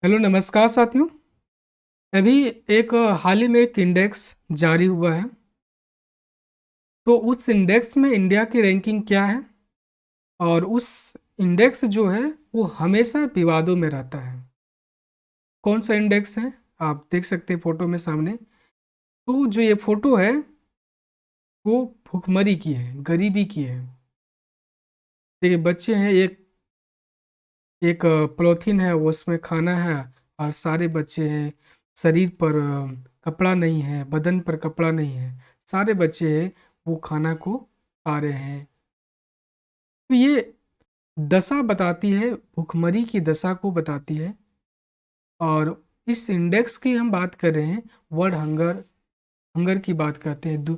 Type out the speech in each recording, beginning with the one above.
Hello नमस्कार साथियों। अभी एक हाल ही में एक इंडेक्स जारी हुआ है। तो उस इंडेक्स में इंडिया की रैंकिंग क्या है और उस इंडेक्स जो है वो हमेशा विवादों में रहता है। कौन सा इंडेक्स है आप देख सकते हैं फोटो में सामने। तो जो ये फोटो है वो भुखमरी की है, गरीबी की है। देखिए बच्चे हैं, एक एक पॉलीथीन है वो उसमें खाना है और सारे बच्चे हैं। शरीर पर कपड़ा नहीं है, बदन पर कपड़ा नहीं है, सारे बच्चे हैं वो खाना को खा रहे हैं। तो ये दशा बताती है, भुखमरी की दशा को बताती है। और इस इंडेक्स की हम बात कर रहे हैं, वर्ल्ड हंगर हंगर की बात करते हैं।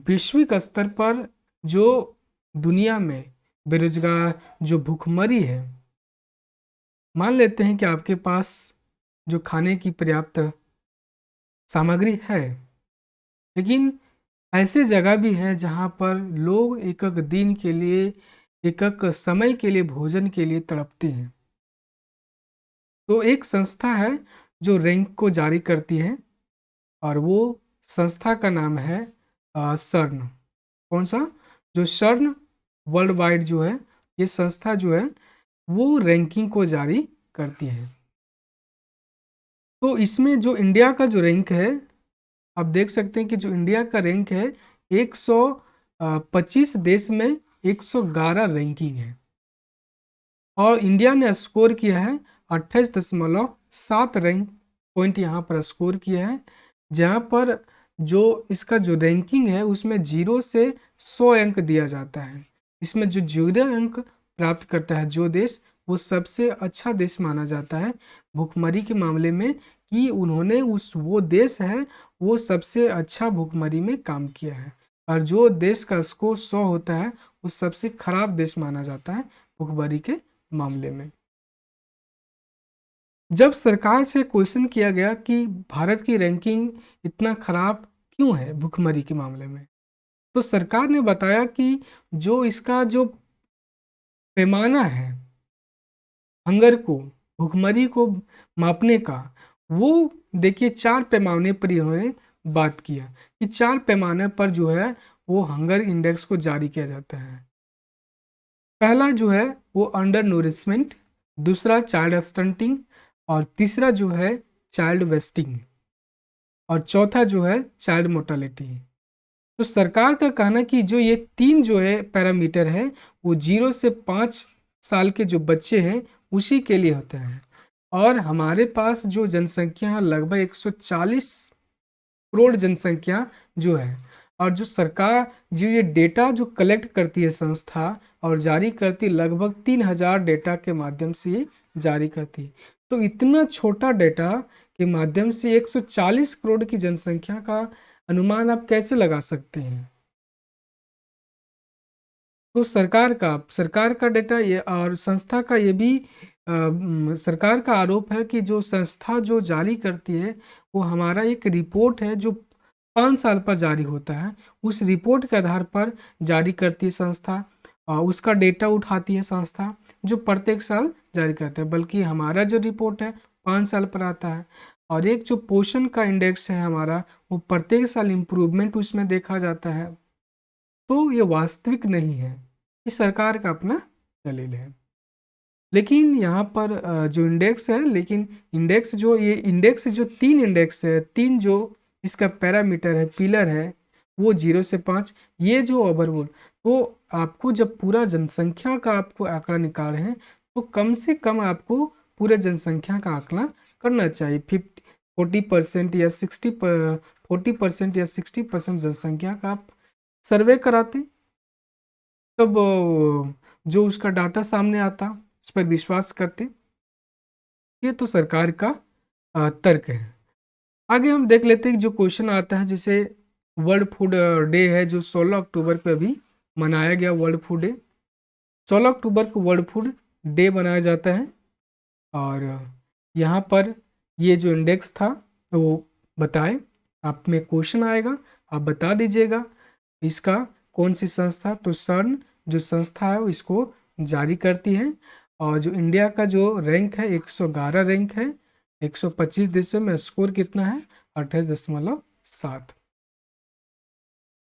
वैश्विक स्तर पर जो दुनिया में बेरोजगार जो भुखमरी है, मान लेते हैं कि आपके पास जो खाने की पर्याप्त सामग्री है, लेकिन ऐसे जगह भी हैं जहाँ पर लोग एक एक दिन के लिए, एक एक समय के लिए भोजन के लिए तड़पते हैं। तो एक संस्था है जो रैंक को जारी करती है और वो संस्था का नाम है सर्न। कौन सा? जो सर्न वर्ल्ड वाइड जो है, ये संस्था जो है वो रैंकिंग को जारी करती है। तो इसमें जो इंडिया का जो रैंक है, आप देख सकते हैं कि जो इंडिया का रैंक है 125 देश में 111 रैंकिंग है। और इंडिया ने स्कोर किया है 28.7 रैंक पॉइंट यहाँ पर स्कोर किया है। जहाँ पर जो इसका जो रैंकिंग है उसमें 0 से 100 अंक दिया जाता है। इसमें जो 0 अंक प्राप्त करता है जो देश, वो सबसे अच्छा देश माना जाता है भुखमरी के मामले में, कि उन्होंने वो देश है वो सबसे अच्छा भुखमरी में काम किया है। और जो देश का स्कोर 100 होता है वो सबसे खराब देश माना जाता है भुखमरी के मामले में। जब सरकार से क्वेश्चन किया गया कि भारत की रैंकिंग इतना खराब क्यों है भुखमरी के मामले में, तो सरकार ने बताया कि जो इसका जो पैमाना है हंगर को, भुखमरी को मापने का, वो देखिए 4 पैमाने पर इन्होंने बात किया कि 4 पैमाने पर जो है वो हंगर इंडेक्स को जारी किया जाता है। पहला जो है वो अंडर नूरिशमेंट, दूसरा चाइल्ड स्टंटिंग, और तीसरा जो है चाइल्ड वेस्टिंग, और चौथा जो है चाइल्ड मोर्टालिटी। तो सरकार का कहना है कि जो ये 3 जो है पैरामीटर है वो 0 से 5 साल के जो बच्चे हैं उसी के लिए होते हैं। और हमारे पास जो जनसंख्या है लगभग 140 करोड़ जनसंख्या जो है। और जो सरकार जो ये डेटा जो कलेक्ट करती है संस्था और जारी करती है, लगभग 3000 डेटा के माध्यम से ये जारी करती है। तो इतना छोटा डेटा के माध्यम से 140 करोड़ की जनसंख्या का अनुमान आप कैसे लगा सकते हैं? तो सरकार का डेटा ये और संस्था का ये भी सरकार का आरोप है कि जो संस्था जो जारी करती है वो हमारा एक रिपोर्ट है जो 5 साल पर जारी होता है। उस रिपोर्ट के आधार पर जारी करती है संस्था और उसका डेटा उठाती है संस्था, जो प्रत्येक साल जारी करता है। बल्कि हमारा जो रिपोर्ट है 5 साल पर आता है। और एक जो पोषण का इंडेक्स है हमारा, वो प्रत्येक साल इम्प्रूवमेंट उसमें देखा जाता है। तो ये वास्तविक नहीं है, ये सरकार का अपना दलील है। लेकिन यहाँ पर जो इंडेक्स है, लेकिन इंडेक्स जो ये इंडेक्स जो 3 इंडेक्स है, 3 जो इसका पैरामीटर है, पिलर है, वो 0 से 5, ये जो ओवरऑल, तो आपको जब पूरा जनसंख्या का आपको आंकड़ा निकाल रहे हैं तो कम से कम आपको पूरे जनसंख्या का आंकड़ा करना चाहिए। 40% या 40% या 60% जनसंख्या का आप सर्वे कराते, तब जो उसका डाटा सामने आता उस पर विश्वास करते। ये तो सरकार का तर्क है। आगे हम देख लेते हैं कि जो क्वेश्चन आता है, जैसे वर्ल्ड फूड डे है जो 16 अक्टूबर पे अभी मनाया गया वर्ल्ड फूड डे। 16 अक्टूबर को वर्ल्ड फूड डे मनाया जाता है। और यहाँ पर ये जो इंडेक्स था तो वो बताए, आप में क्वेश्चन आएगा, आप बता दीजिएगा इसका कौन सी संस्था। तो सर्न जो संस्था है वो इसको जारी करती है। और जो इंडिया का जो रैंक है 111 रैंक है। 125 देशों में स्कोर कितना है? 28.7।